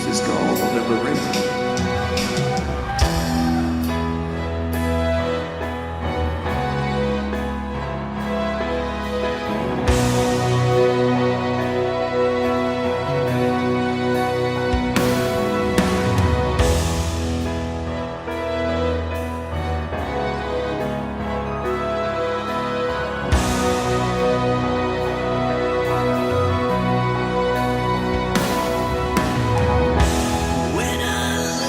is called The Liberator. When I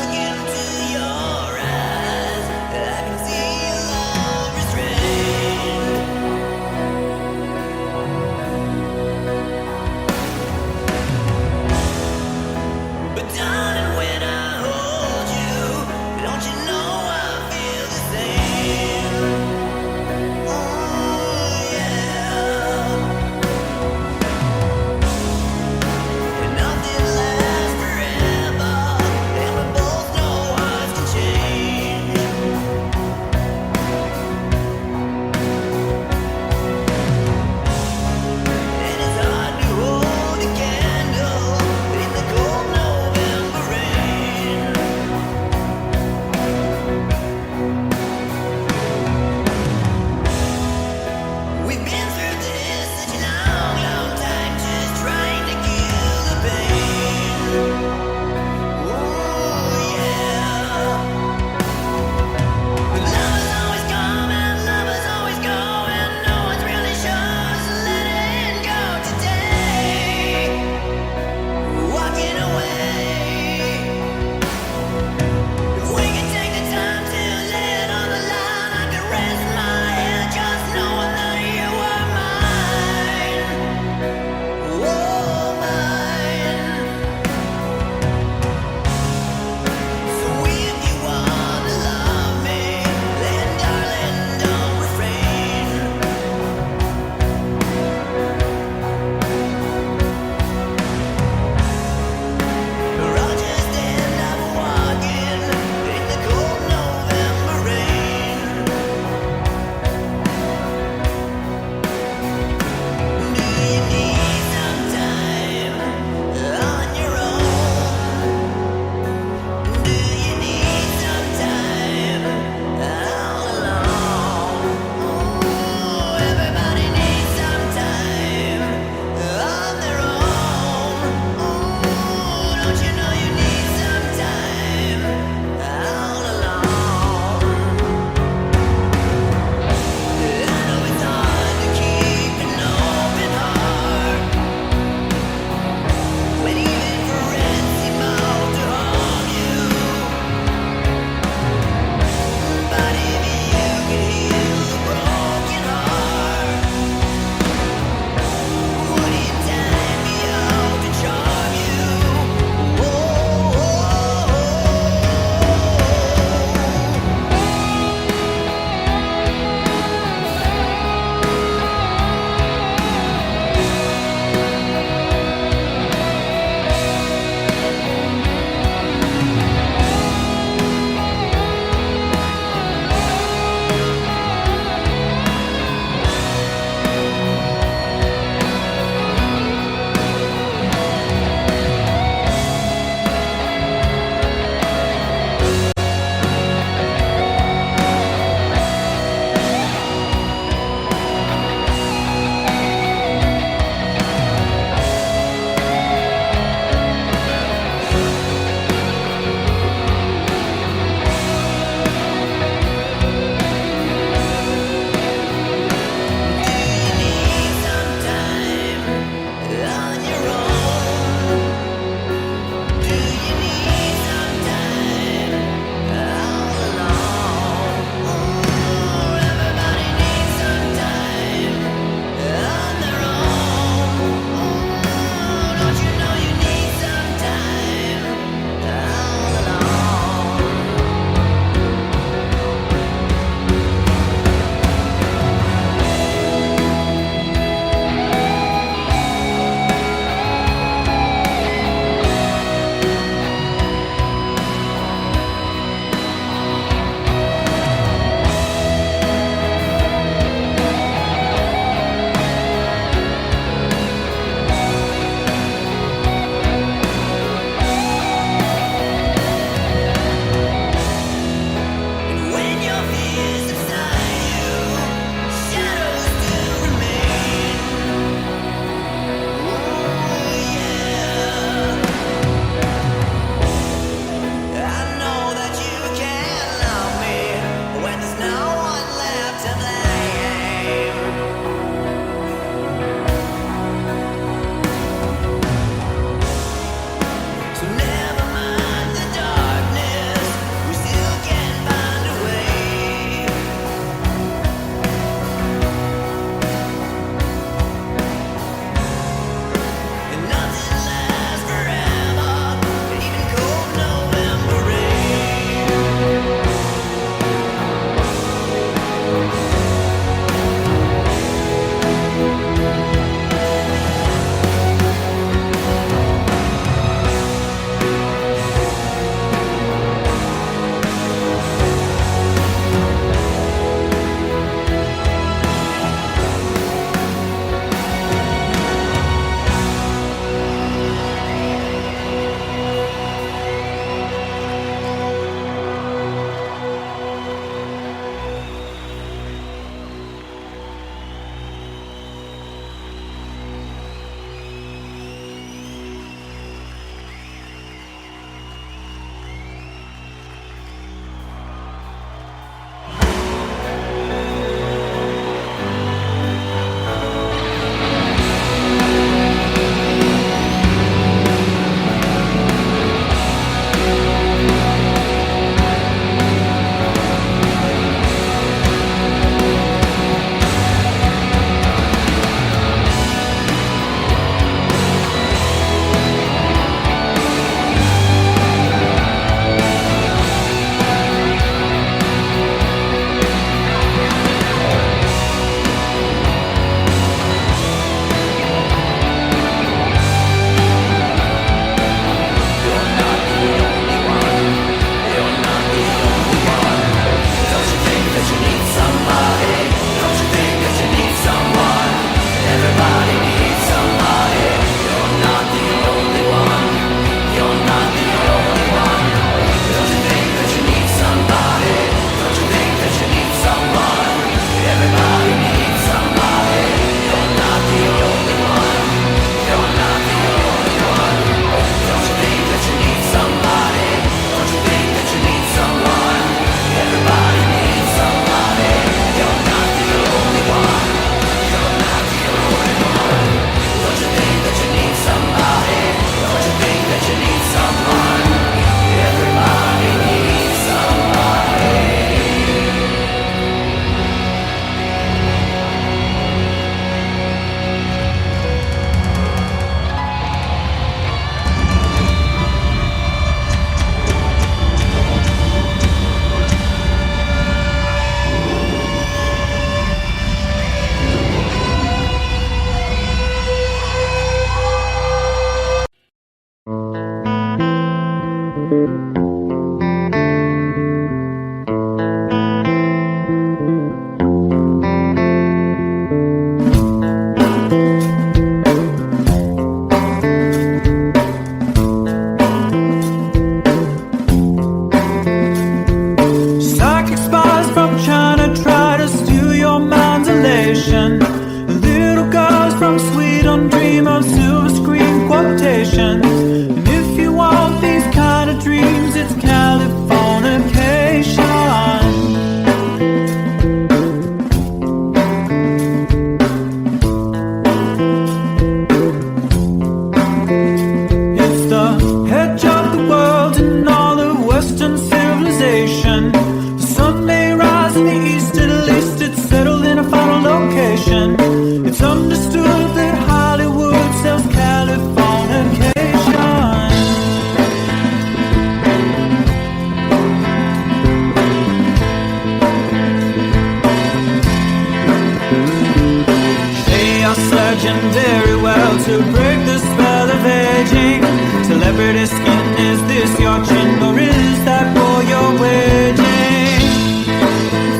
celebrity skin. Is this your chin or is that for your wedding?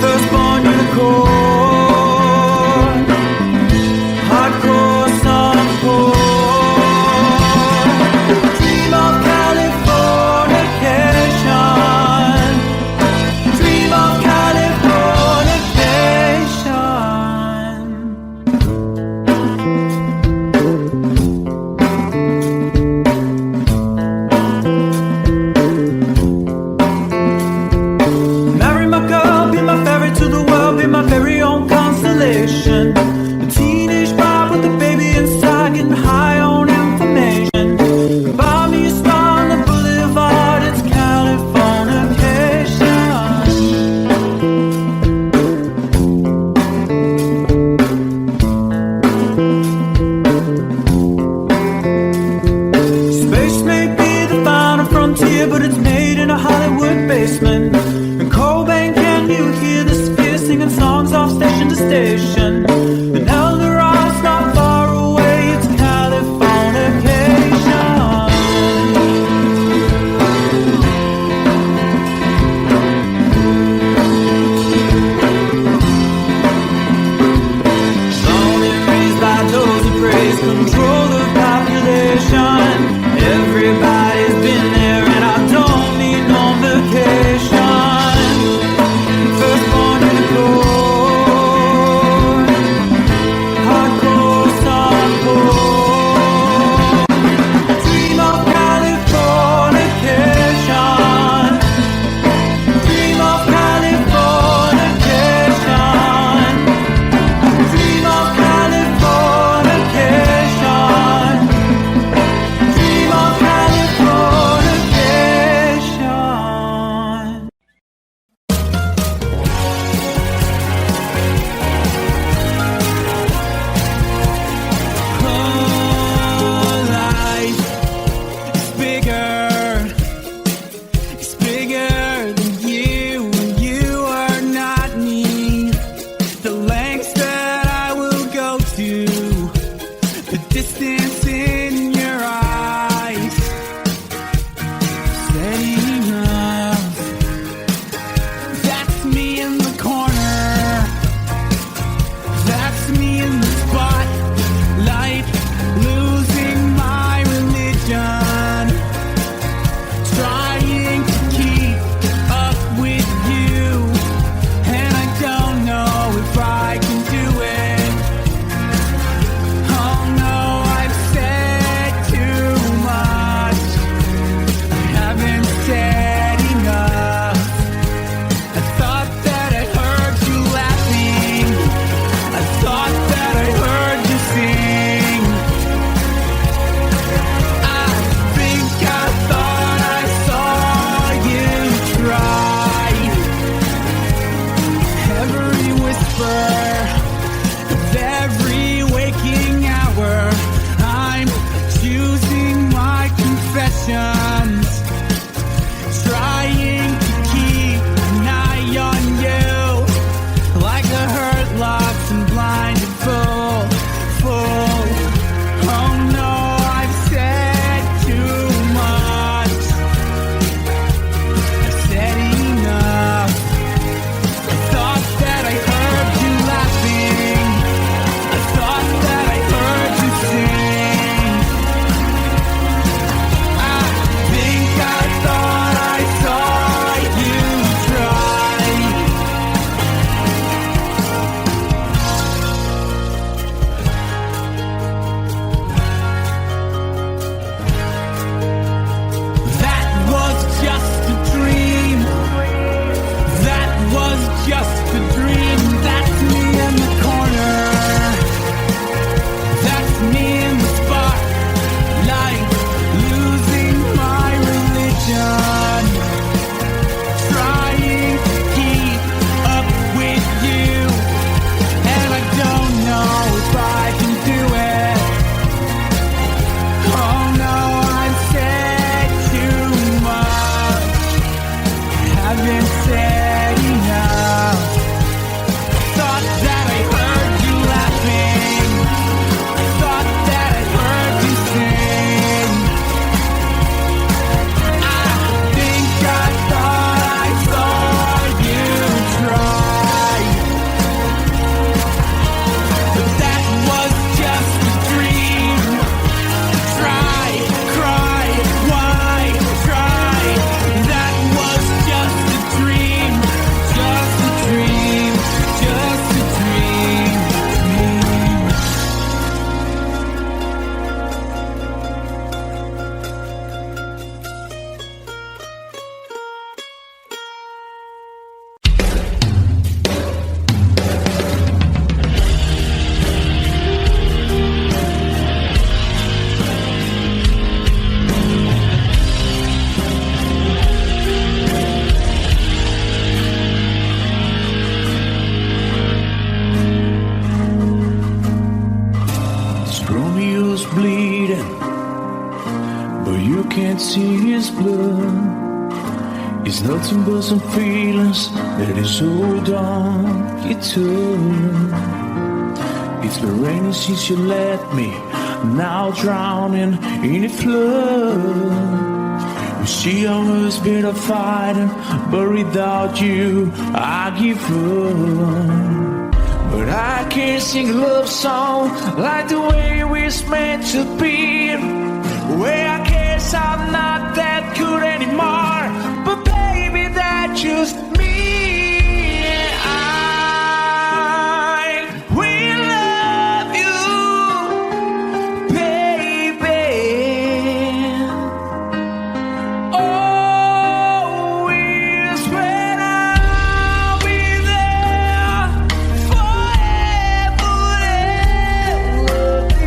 Firstborn unicorn, hardcore softcore. Dream of Californication. Dream of Californication. was bleeding, but you can't see his blood. It's nothing but some feelings that is hold on you to. It's been raining since you left me, now drowning in a flood. You see I was better fighting, but without you I give up. But I can't sing a love song like the way we're meant to be. Where I guess I'm not that good anymore, but baby, that's just me. I will love you, baby. Always when I'll be there forever and ever.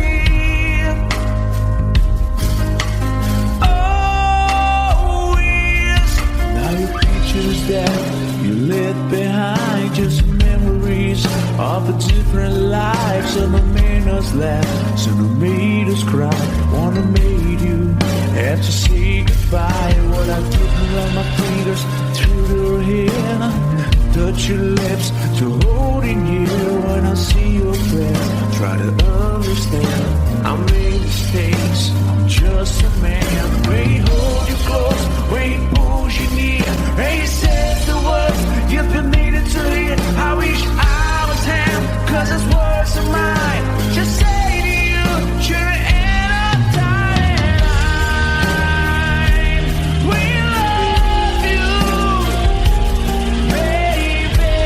Always. Now your pictures that you left behind, just memories of a different life. Some have made us laugh, some have made us cry. One have made you have to say goodbye. What I did around my fingers through your hair, touch your lips to holding you. When I see your face, try to understand. I made mistakes, I'm just a man. When he hold you close, when he pulls you near, and he says the words you've been needing to hear. I wish I was him, 'cause his words are mine. Just say to you, you're the end of time. We love you, baby.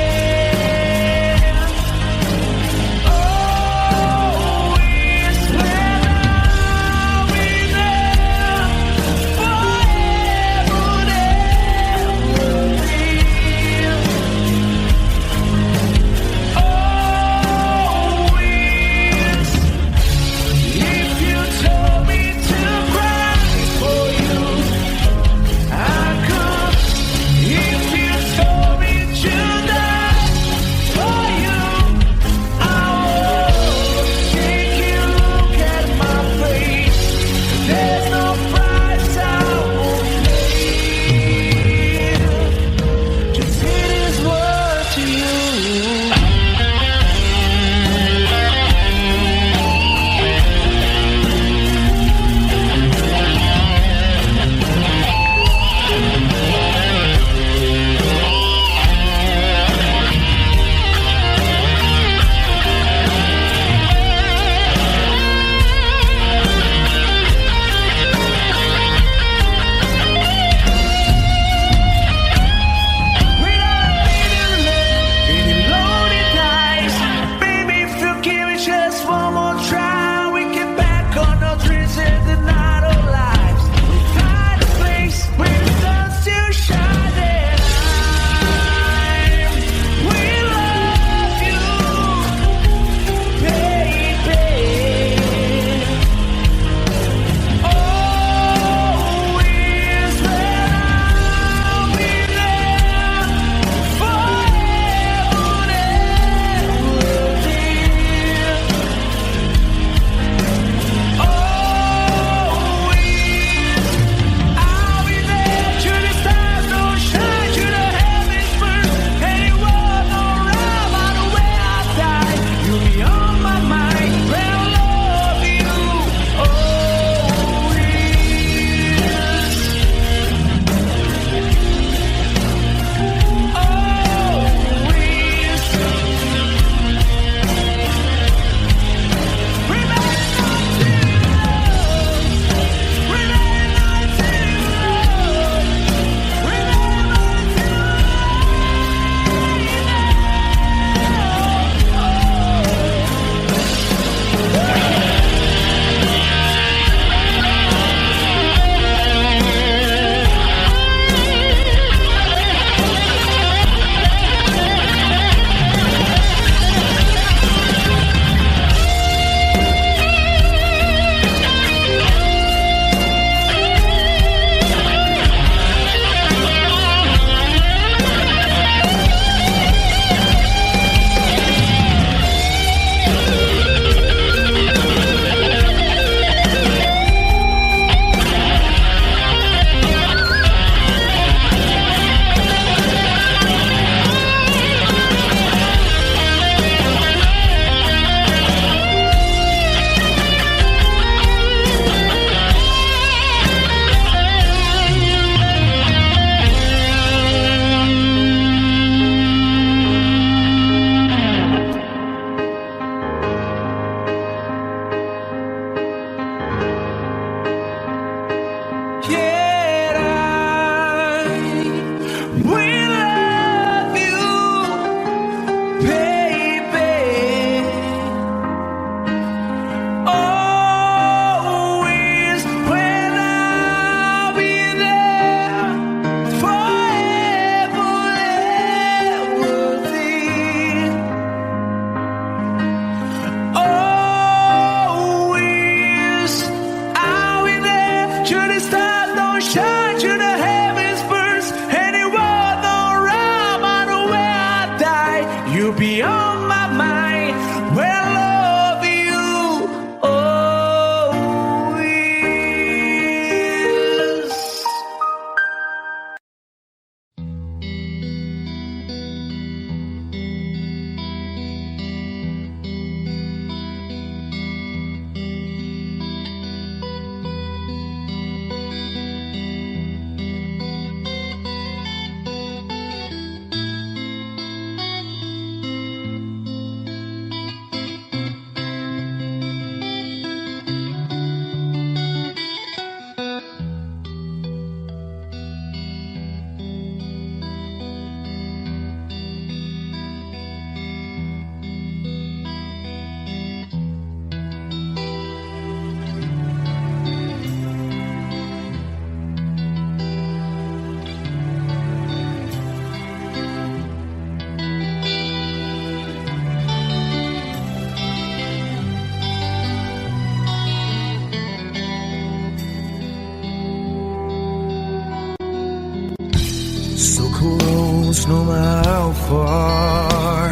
far.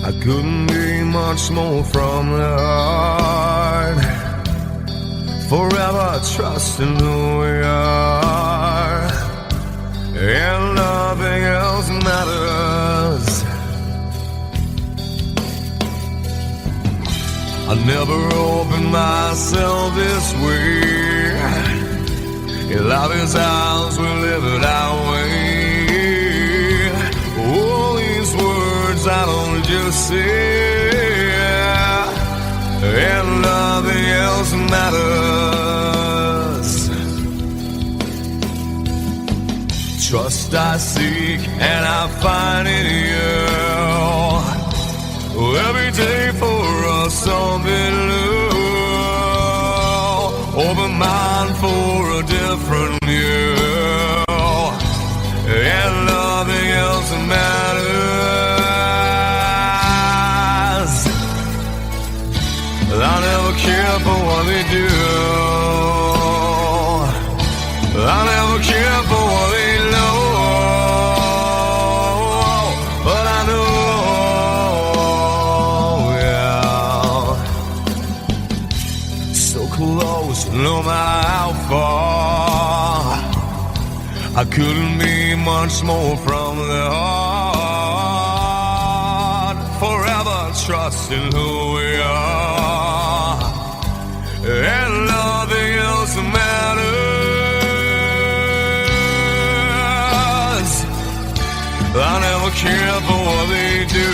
I couldn't be much more from the heart. Forever trusting who we are, and nothing else matters. I never opened myself this way. In love is ours, we live it our way. All these words I don't just say, and nothing else matters. Trust I seek and I find in you. Every day for us something new. Open mind for a different view, and nothing else matters. I never care for what they do. I never care for what they know. But I know, yeah, so close, no matter how far. I couldn't be much more from the heart. Forever trusting who we are, and nothing else matters. I never care for what they do.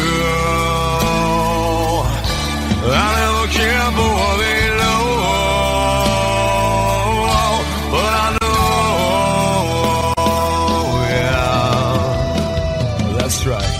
I never care for what they know. But I know, yeah, that's right.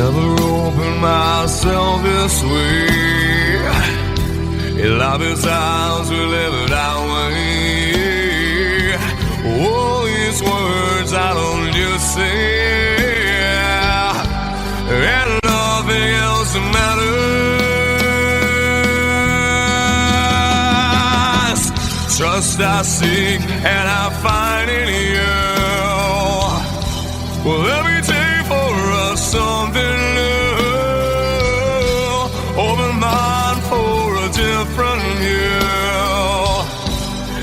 Never opened myself this way. In love is ours, we live it our way. All these words I don't just say, and nothing else matters. Trust I seek and I find in you. Well, every day for us something new. Open mind for a different view,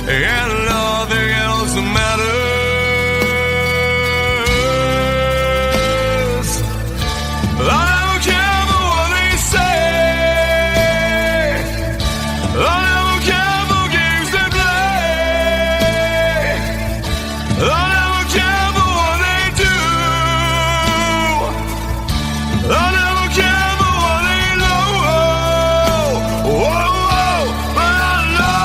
and nothing else matters. I don't care for what they say. I don't care for games they play. I never care for what they do. I never care for what they know. Whoa, whoa, but I know.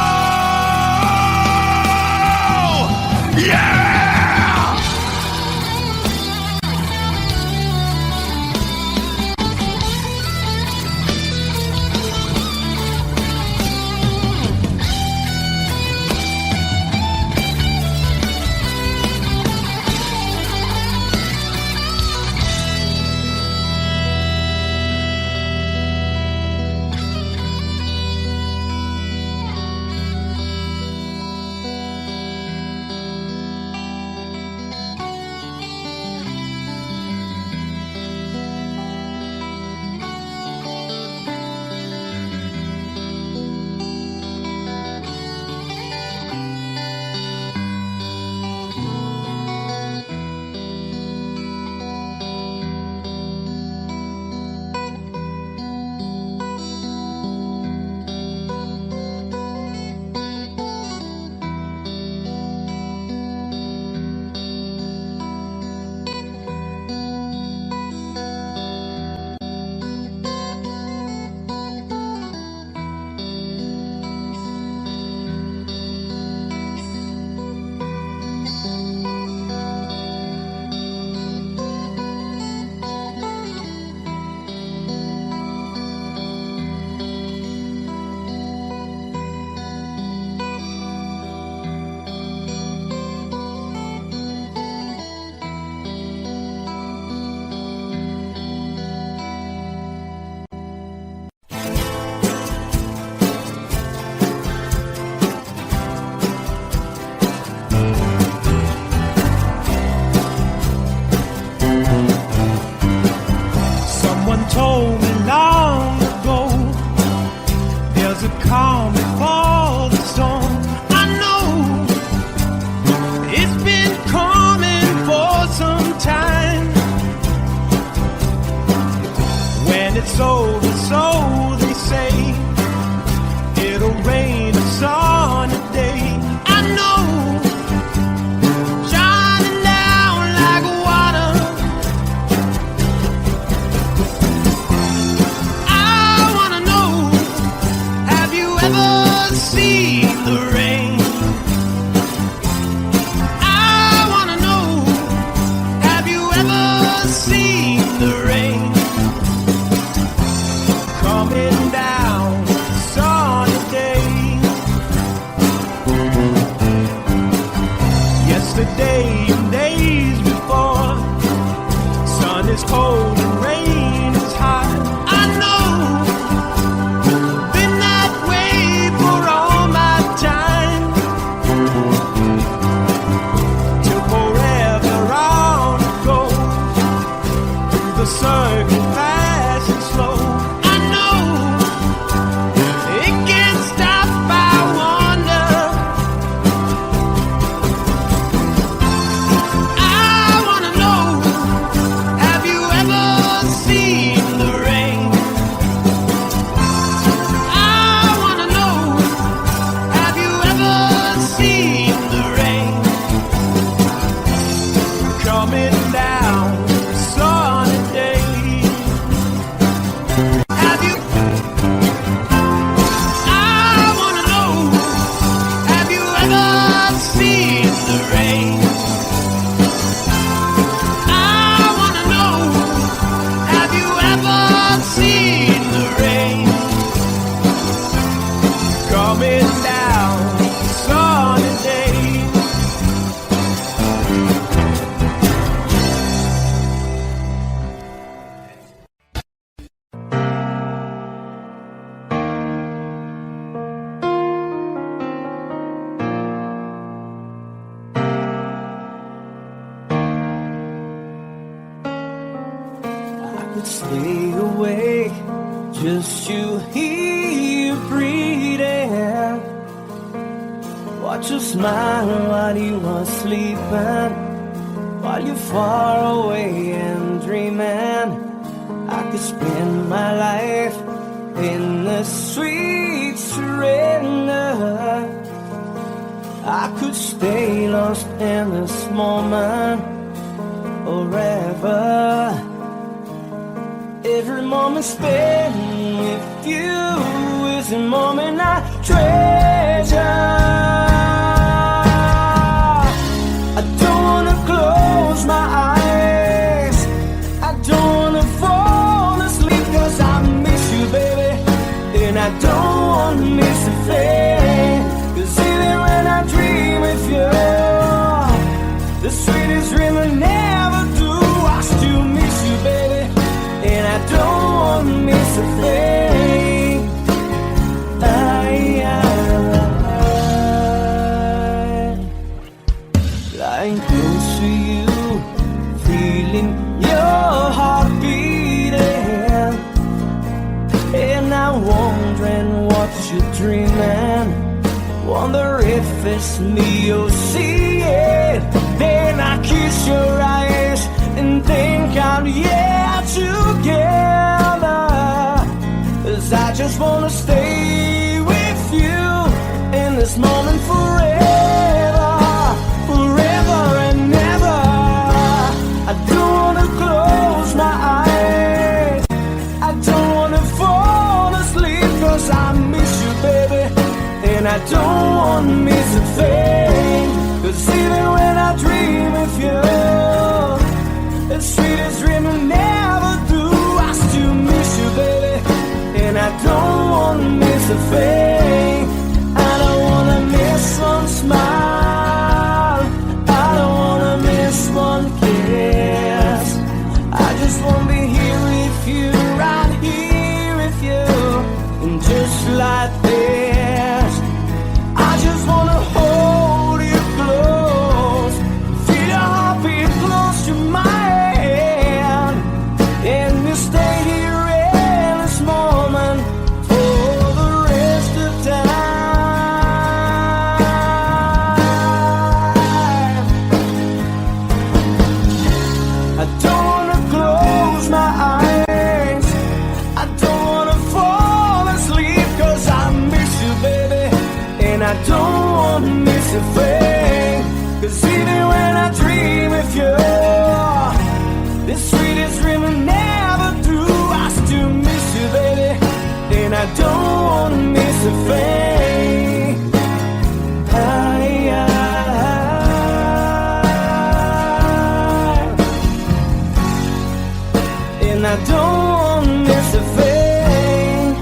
yesterday and days before. Sun is cold and rain is hot. I know, been that way for all my time. Till forever on it goes, through the circle fast and slow. I know, it can't stop, I wonder. I wanna know, have you ever seen the rain? I wanna know, have you ever seen the rain? Coming down a sunny day. Have you? I wanna know, have you ever seen the rain? I wanna know, have you ever seen the rain? Coming down a sunny day. I could stay awake, just you here breathing. Watch you smile while you are sleeping, while you're far away and dreaming. I could spend my life in the sweet surrender. I could stay lost in this moment forever. Every moment spent with you is a moment I treasure. I don't wanna close my eyes, I don't wanna fall asleep, 'cause I miss you, baby, and I don't wanna miss a thing. 'Cause even when I dream of you, the sweetest dream I never do, I still miss you, baby, and I don't want to miss a thing. Lying close to you, feeling your heart beating, and I'm wondering what you're dreaming. Wonder if it's me you're seeing. Then I kiss your eyes and think I'm together. 'Cause I just wanna stay with you in this moment forever, forever and ever. I don't wanna close my eyes, I don't wanna fall asleep, 'cause I miss you, baby, and I don't wanna miss a thing. 'Cause even when I dream of you, the sweetest dream I never do, I still miss you, baby, and I don't wanna miss a thing. I don't wanna miss one smile, I don't wanna miss one kiss. I just wanna be here with you, right here with you, and just like this, I just wanna hold you close, feel your heartbeat close to mine, and we'll stay here in this moment for the rest of time. I don't wanna close my eyes, I don't wanna fall asleep, 'cause I miss you, baby, and I don't wanna miss a thing. 'Cause even when I dream of you, the sweetest dream I never do, I still miss you, baby, and I don't wanna miss a thing. And I don't wanna miss a thing.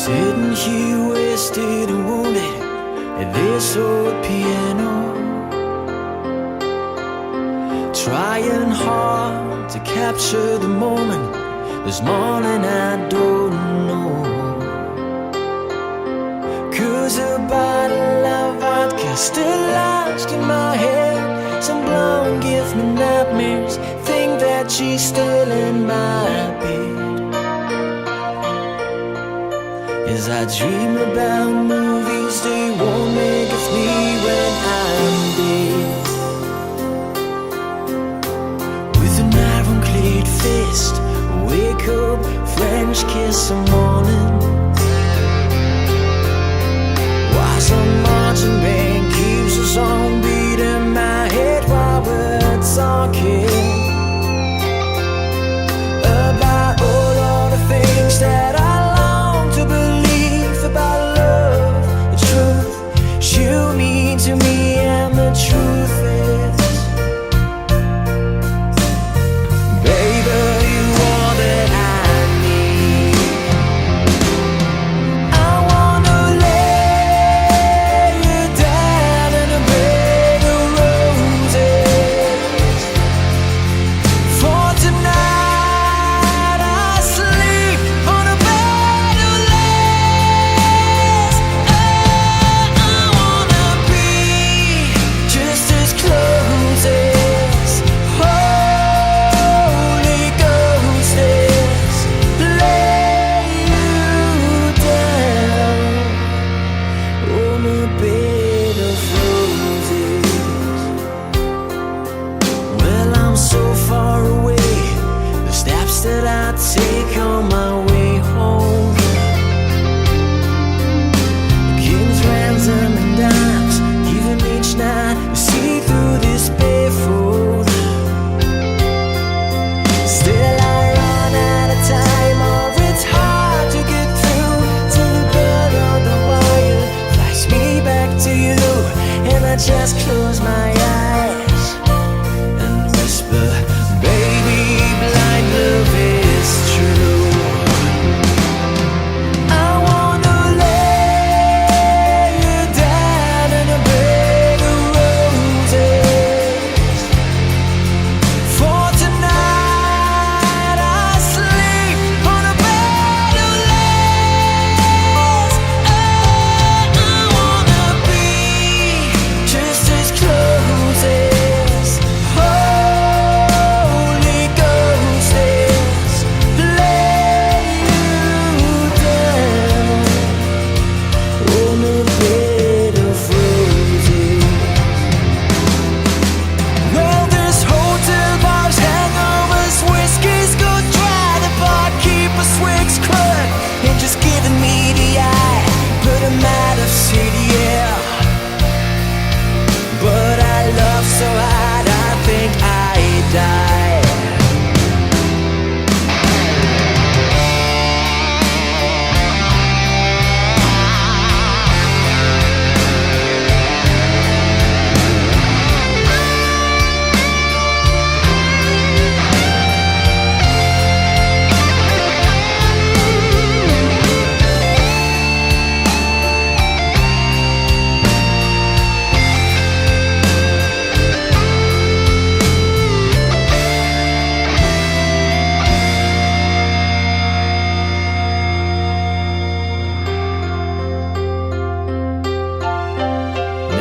Sitting here wasted and wounded at this old piano, trying hard to capture the moment. This morning I don't know, 'cause a bottle of vodka still lodged in my head. Some blonde gives me nightmares, think that she's still in my bed. As I dream about movies they won't make of me when I'm dead. With an ironclad fist, wake up, French kiss some morning. While some marching band keeps us on beating my head while we're talking about all of the things that I long to believe about love, the truth you mean to me, and the truth is, baby, you are that I need. I wanna lay you down in a bed of roses. For tonight I sleep on a bed of lace. Oh, I wanna be just as close as Holy Ghost is. Lay you down on a bed of roses. Well, I'm so far away, the steps that I take on my way home, king's ransom and dimes given each night to see through this barefoot. Still I run out of time, or it's hard to get through till the blood on the wire flies me back to you, and I just close my eyes and whisper, baby, blind love is true. I wanna lay you down in a bed of roses. For tonight I sleep on a bed of lace. Oh, I wanna be just as close as Holy Ghost is. Lay you down on a bed of roses. Well, there's hotel bars, hangovers, whiskey's go dry. The barkeeper swigs crud and just giving me the eye. But I'm out of city, yeah. But I love so hard, I think I die.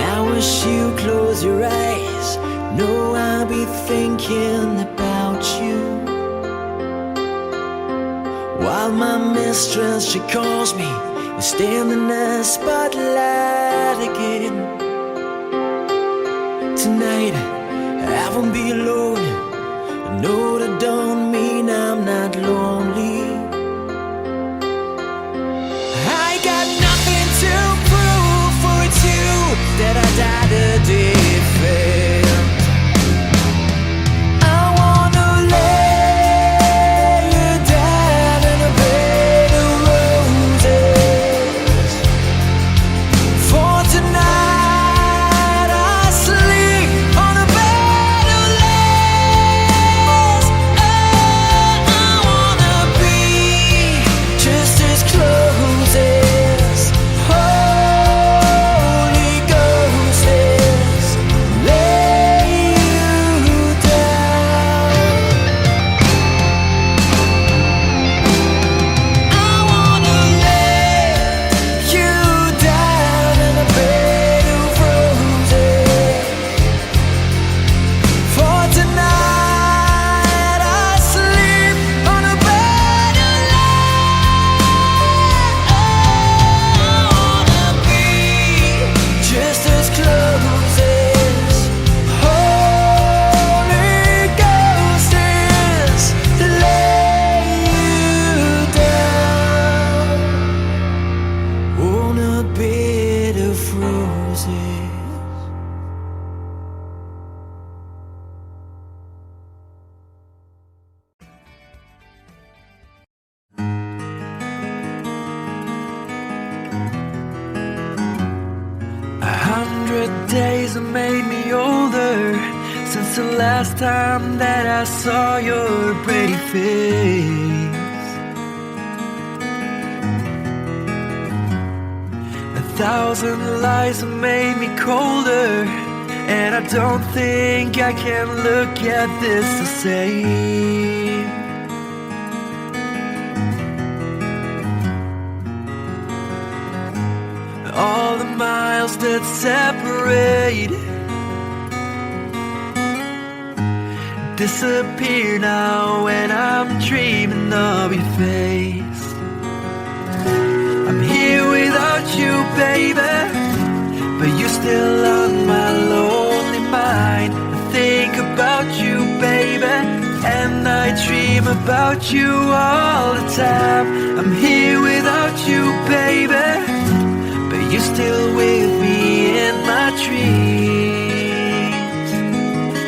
Now as you close your eyes, know I'll be thinking about you. While my mistress, she calls me and stand in the spotlight again. Tonight I won't be alone. I know that don't mean I'm not lonely. I got nothing to prove, for it's you that I died to defend. I wanna lay you down in a bed of roses. For tonight I sleep on a bed of lace. Oh, I wanna be just as close as 100 days have made me older since the last time that I saw your pretty face. 1,000 lies have made me colder, and I don't think I can look at this the same. All the miles that separate disappear now when I'm dreaming of your face. I'm here without you, baby, but you're still on my lonely mind. I think about you, baby, and I dream about you all the time. I'm here without you, baby, but you're still with me in my dreams.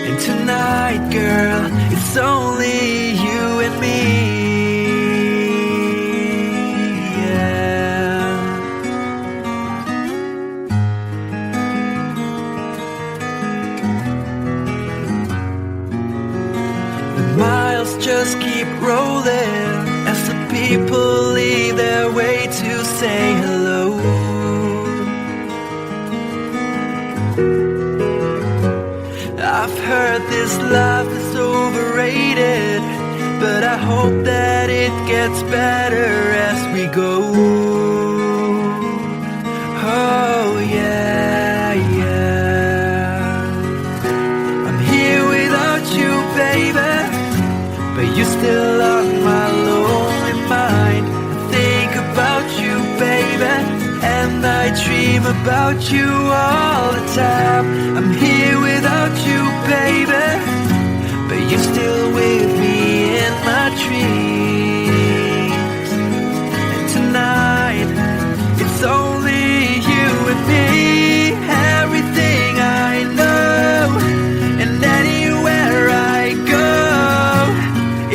And tonight, girl, it's only you and me. Miles just keep rolling as the people leave their way to say hello. I've heard this life is overrated, but I hope that it gets better as we go. Oh yeah, yeah. I'm here without you, baby, but you're still on my lonely mind. I think about you, baby, and I dream about you all the time. I'm here without you, baby, but you're still with me in my dreams. And tonight, it's only you and me. Everything I know, and anywhere I go,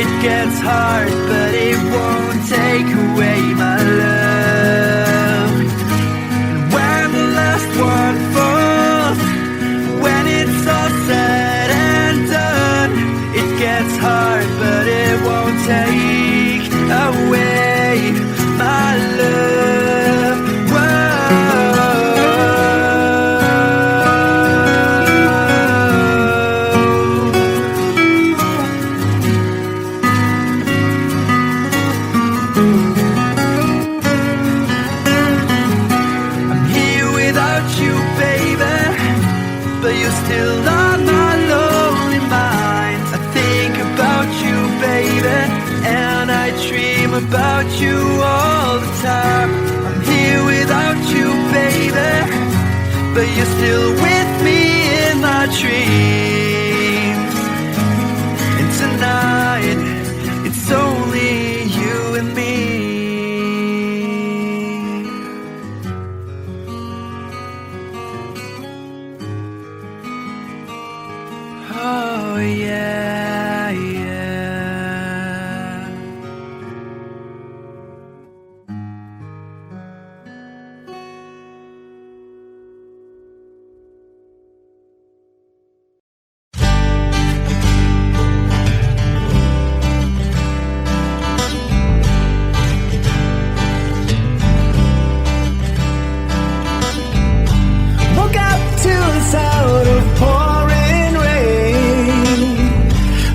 it gets hard, but it won't take away my love. And when the last one falls, when it's all said and done, it gets hard, but it won't take away my love. Whoa. I'm here without you, baby, but you're still on my lonely mind. I think about you, baby, and I dream about you all the time. I'm here without you, baby, but you're still with me in my dreams. And tonight, it's only you and me. Oh yeah, yeah. Woke up to the sound of pouring rain.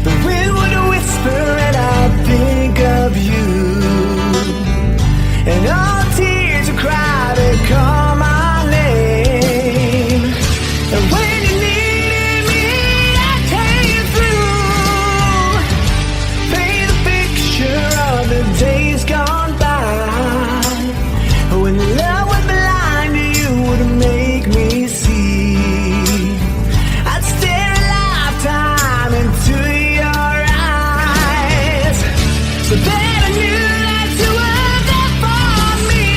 The wind would whisper and I'd think of you. And all tears would cry to call my name. And when you needed me, I came through. Paint a picture of the days gone by, when love was blind, you would make me see. I'd stare a lifetime into your eyes, so that I knew that you were there for me.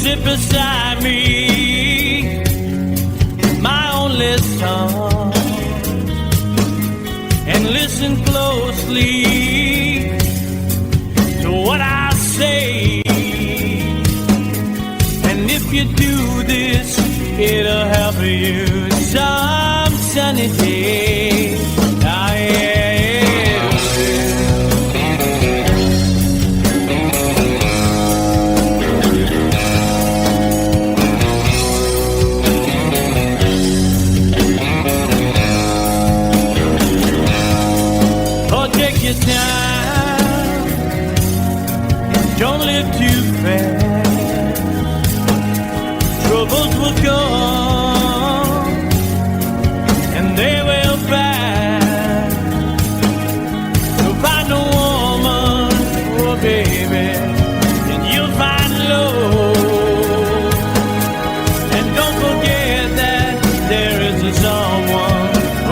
sit beside me, my only son, and listen closely to what I say. And if you do this, it'll help you some sunny day. Ah, yeah. Your time, don't live too fast. Troubles will come and they will pass. You'll find a woman, oh baby, and you'll find love. And don't forget that there is a someone.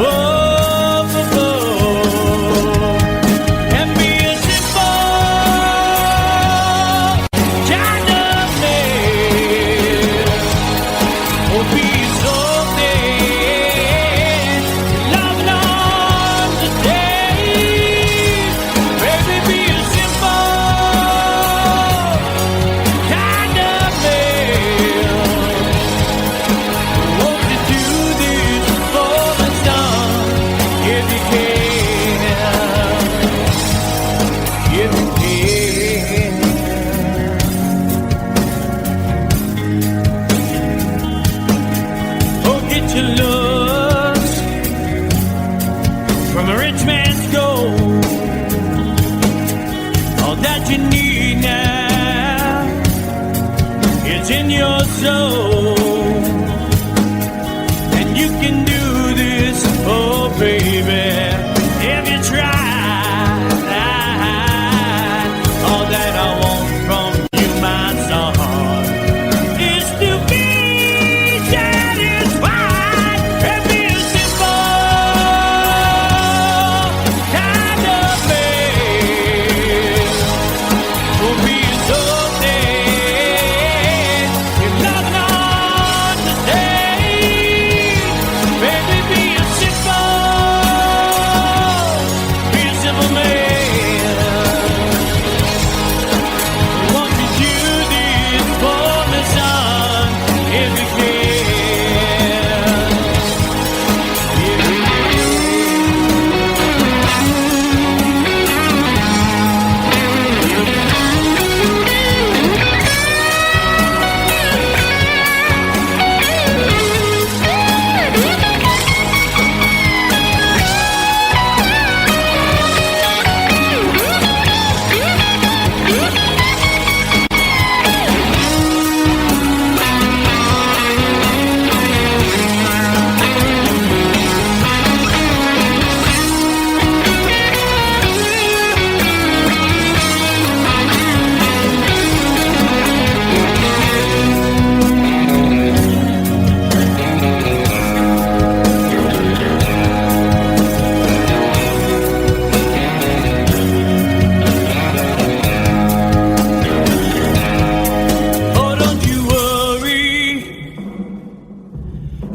Oh, in your soul,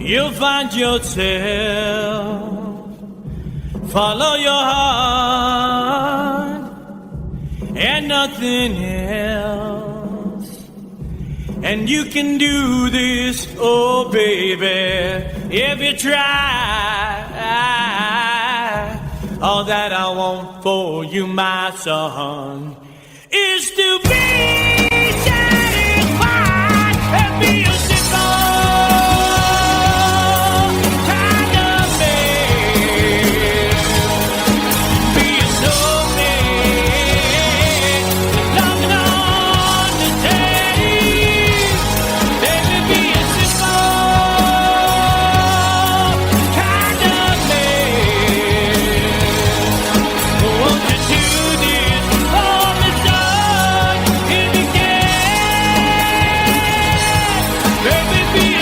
you'll find yourself. Follow your heart and nothing else. And you can do this, oh baby, if you try. All that I want for you, my son, is to be satisfied and be a simple kind of man. Be a snowman, loving on the days. Baby, be a simple kind of man. Won't you do this for me, son, if you can? Baby, be a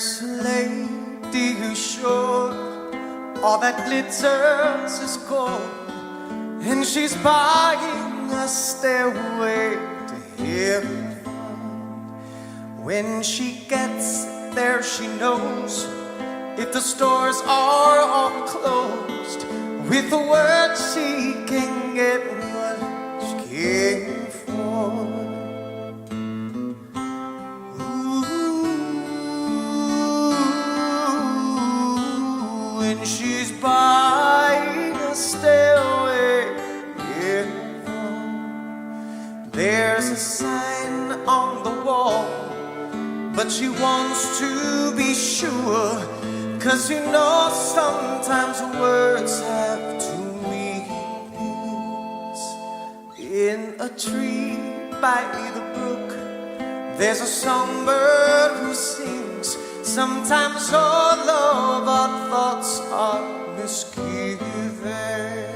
There's a lady who's sure all that glitters is gold, and she's buying a stairway to heaven. When she gets there, she knows if the stores are all closed, with the word she can get what she came for. When she's buying a stairway in front, there's a sign on the wall, but she wants to be sure, 'cause you know sometimes words have two meanings. In a tree by the brook, there's a songbird who sings. Sometimes all of our thoughts are misgiven.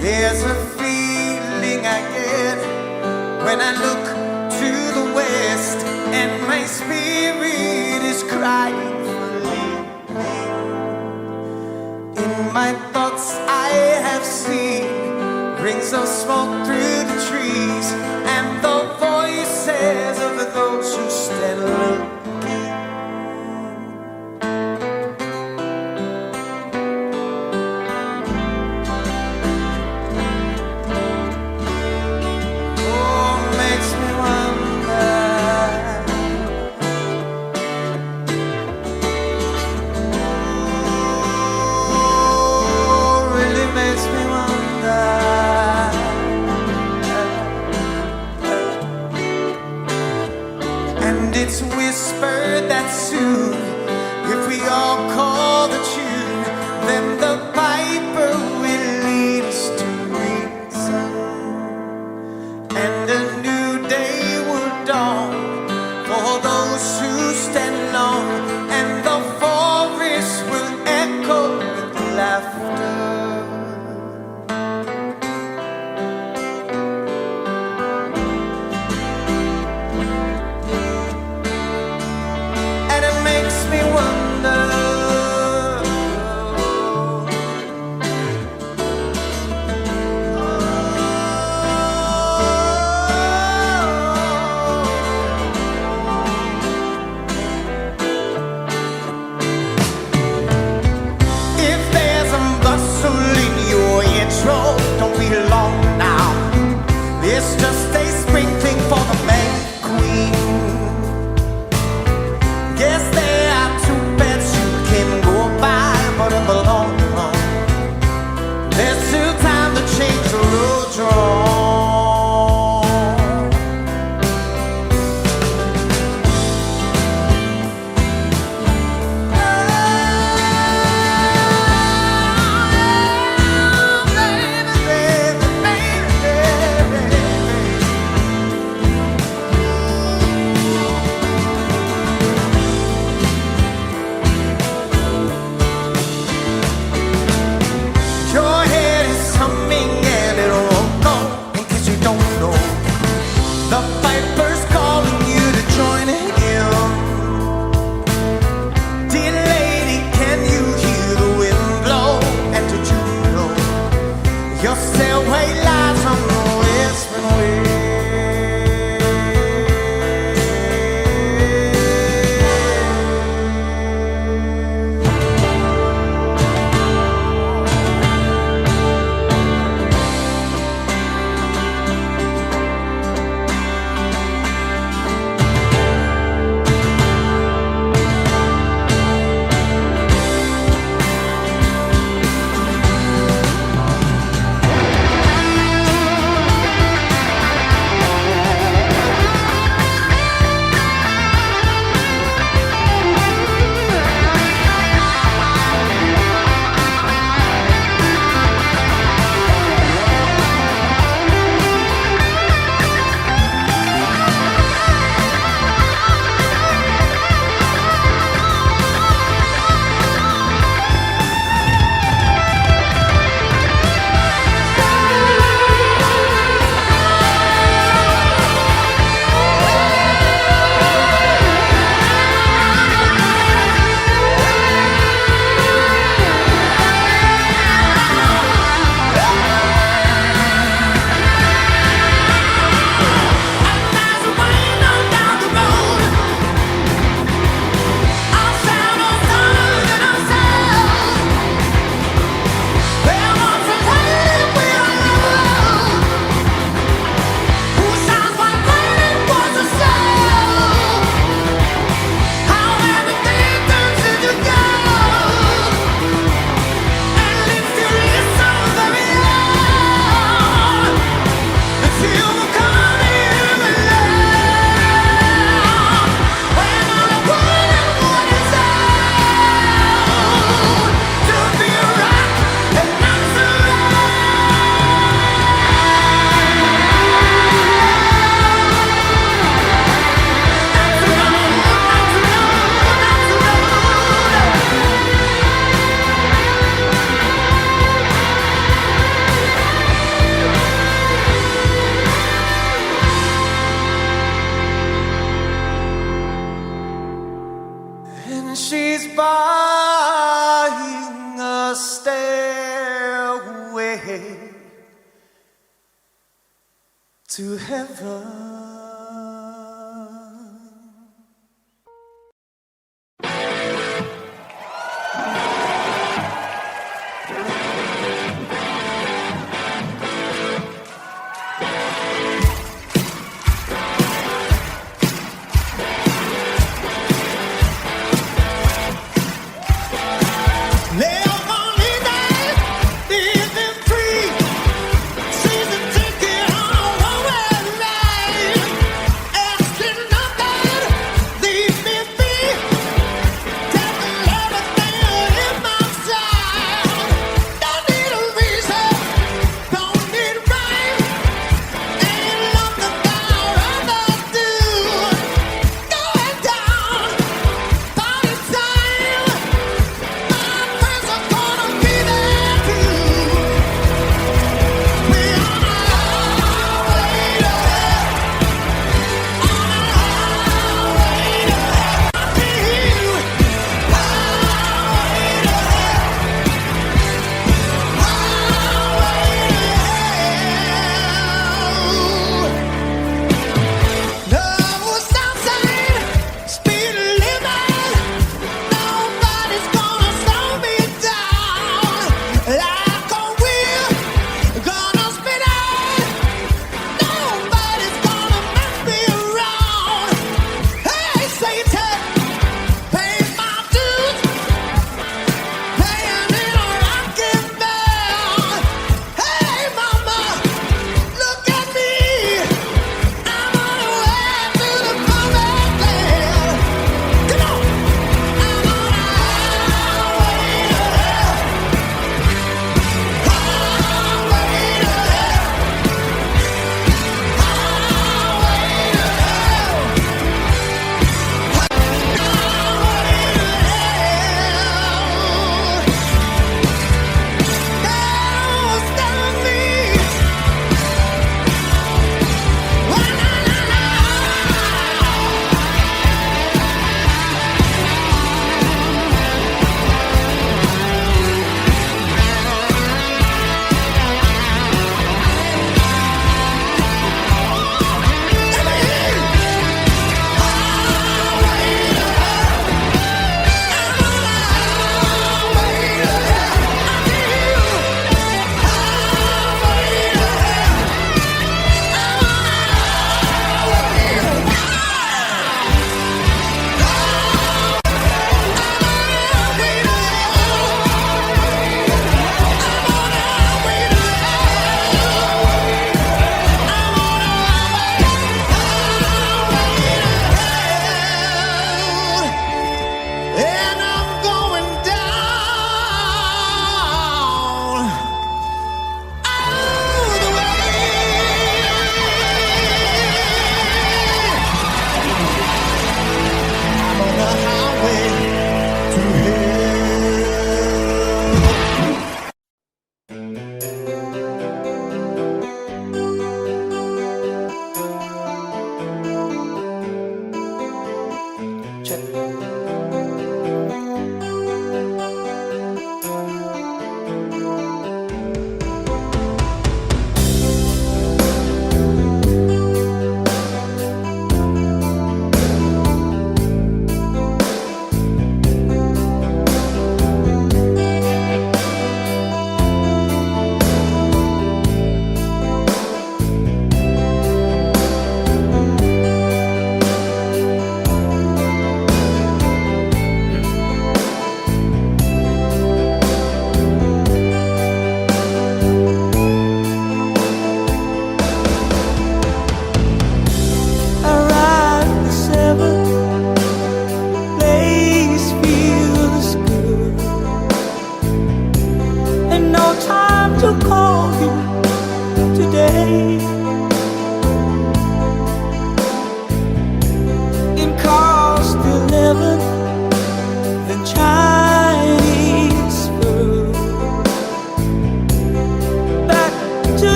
There's a feeling I get when I look to the west, and my spirit is crying for leaving. In my thoughts I have seen rings of smoke through the trees, and the voices of those who stand looking. It's whispered that soon, if we all call the tune, then the piper will lead us to reason, and a new day will dawn for those who stand alone, and the forest will echo with laughter. Makes me wonder to heaven. Living free, season ticket on a one-way ride.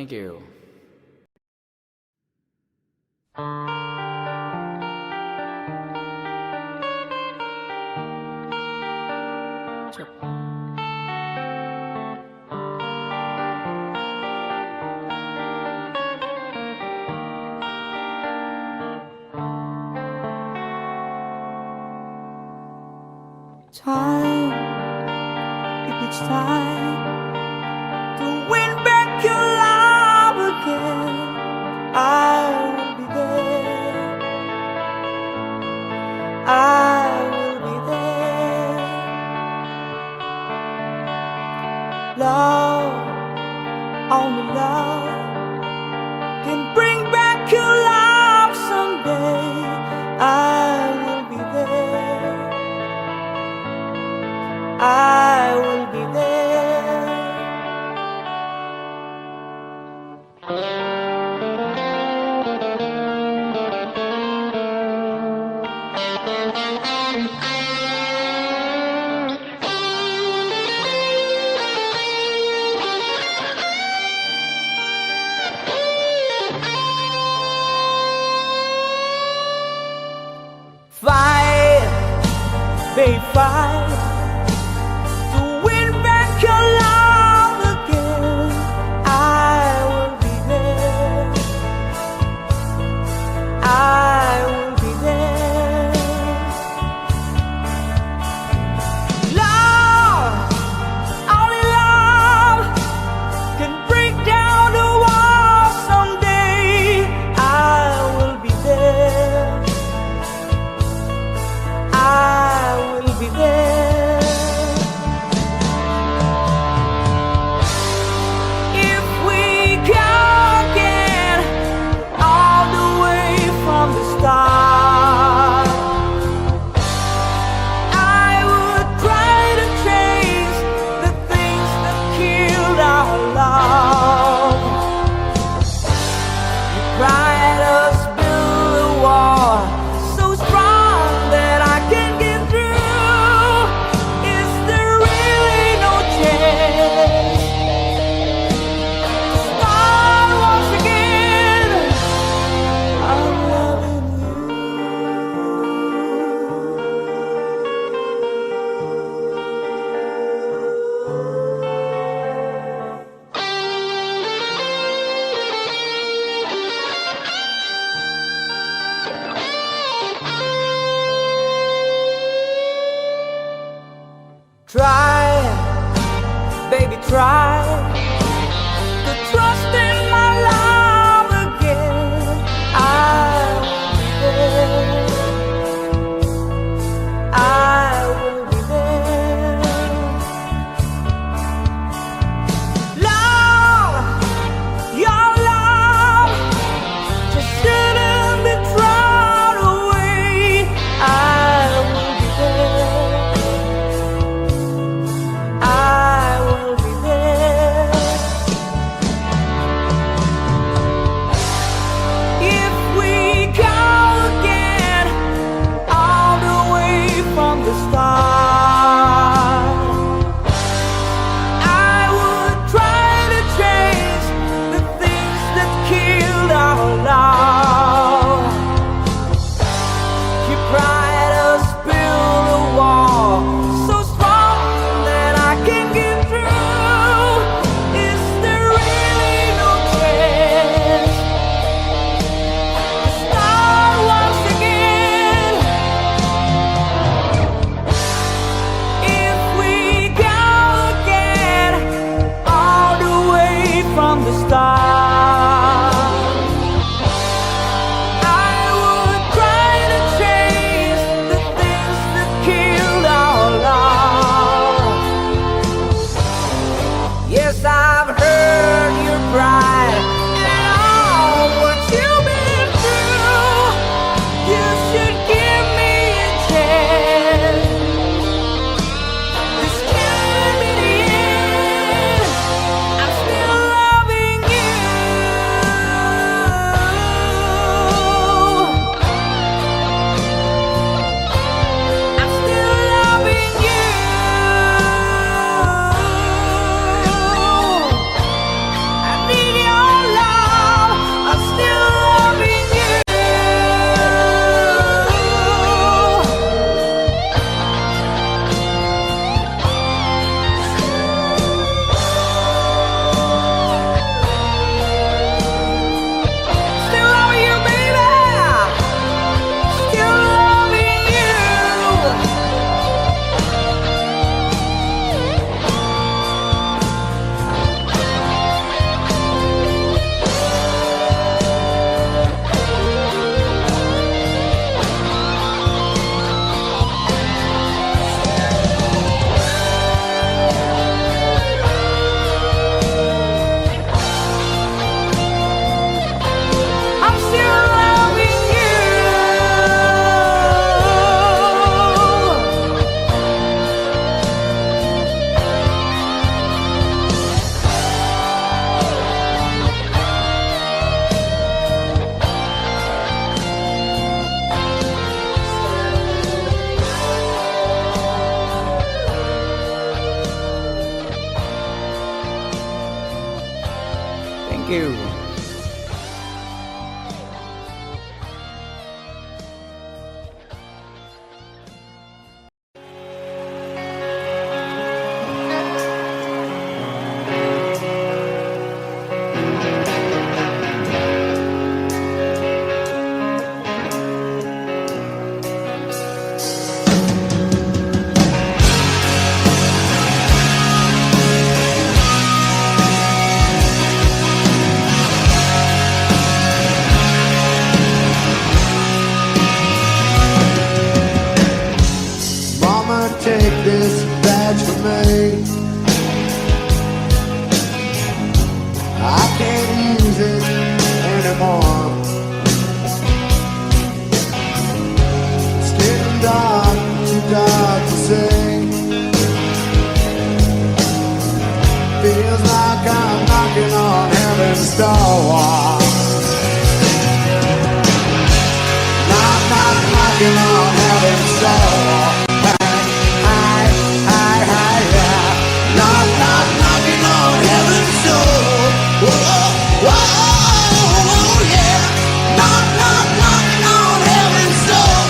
Thank you. Time, if it's time to win back your love again, I will be there. I will be there. Love, only love can bring back your love someday. I will be there. I will be there. Fight, babe, fight. Be there. Thank you. Mama, take this badge from me. I can't use it anymore. It's getting dark, too dark to see. Feels like I'm knocking on heaven's door. Knocking on heaven's door. Knocking on heaven's door. Whoa, whoa, yeah. Knocking on heaven's door.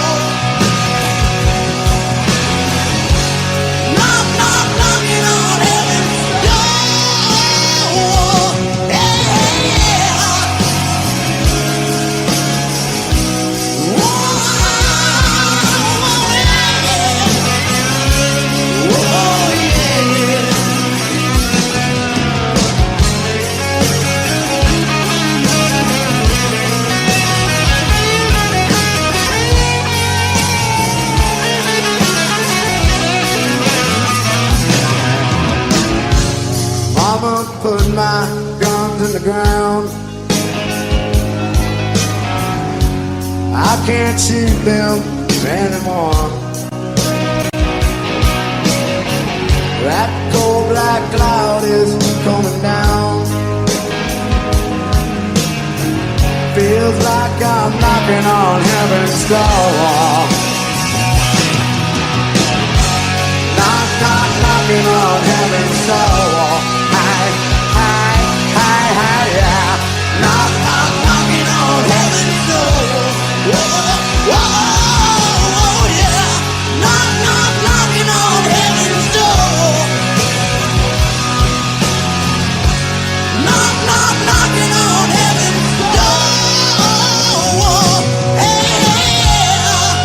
Knocking on heaven's door. Yeah, yeah. Mama put my guns in the ground. I can't shoot them anymore. That cold black cloud is coming down. Feels like I'm knocking on heaven's door. Knocking on heaven's door. Yeah. Knocking on heaven's door. Whoa, whoa, yeah. Knocking on heaven's door. Knocking on heaven's door. Hey, yeah.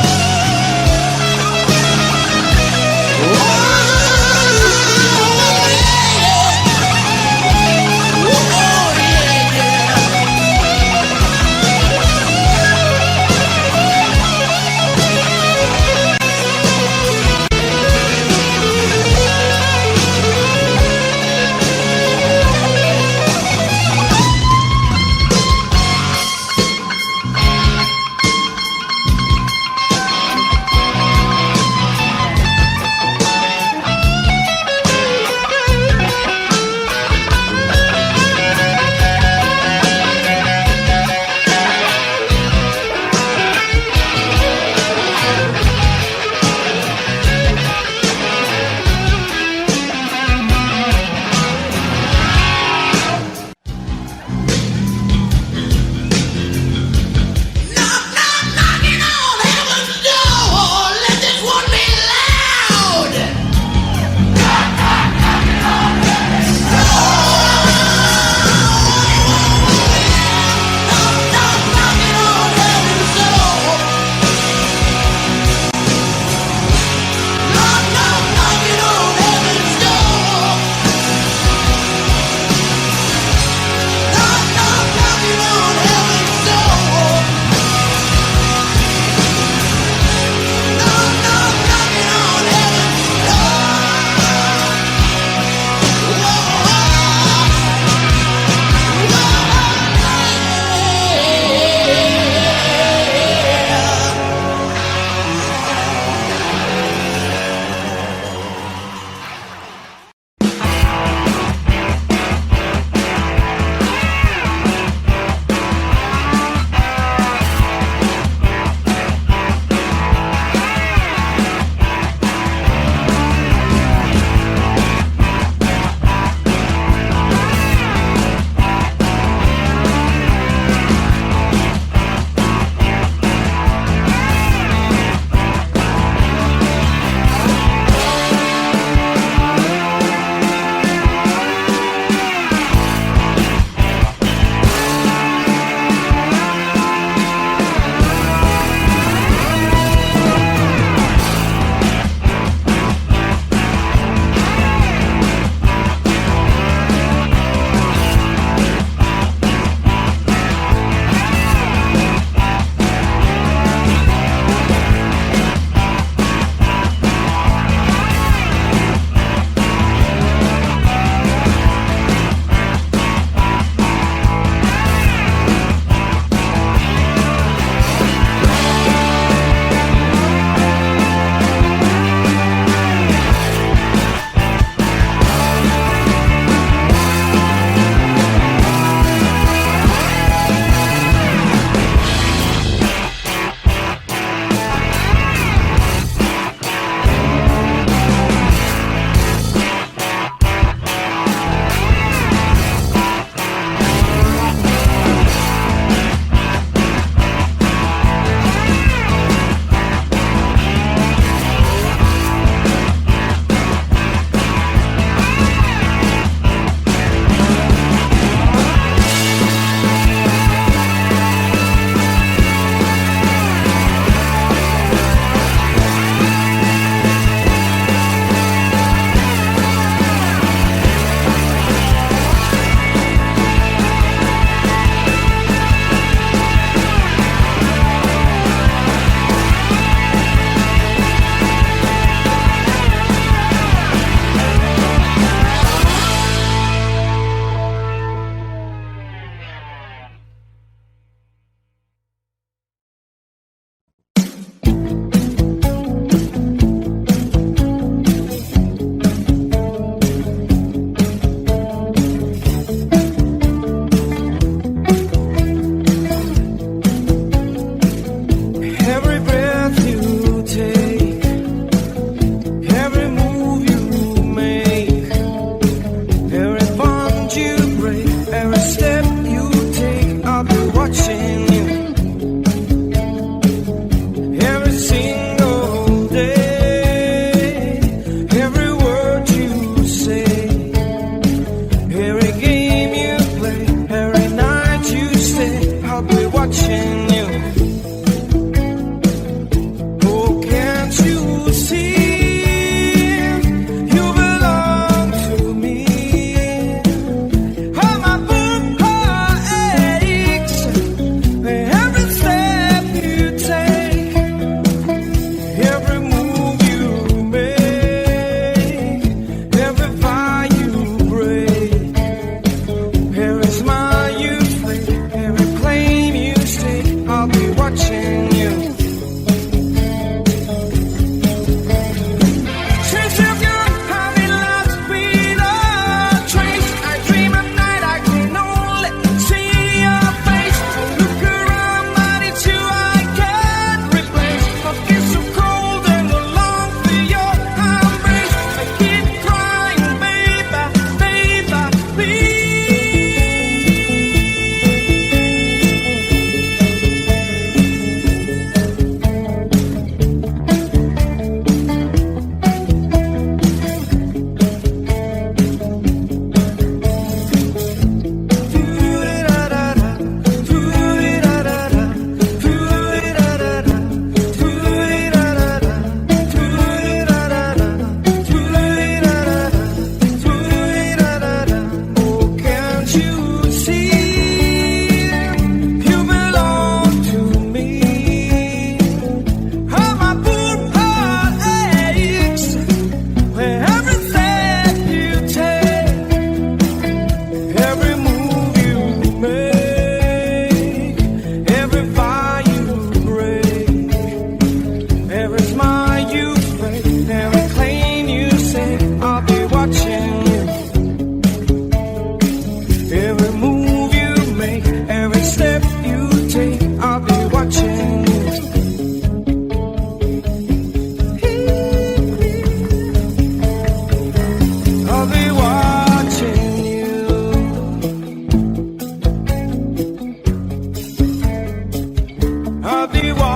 of the world.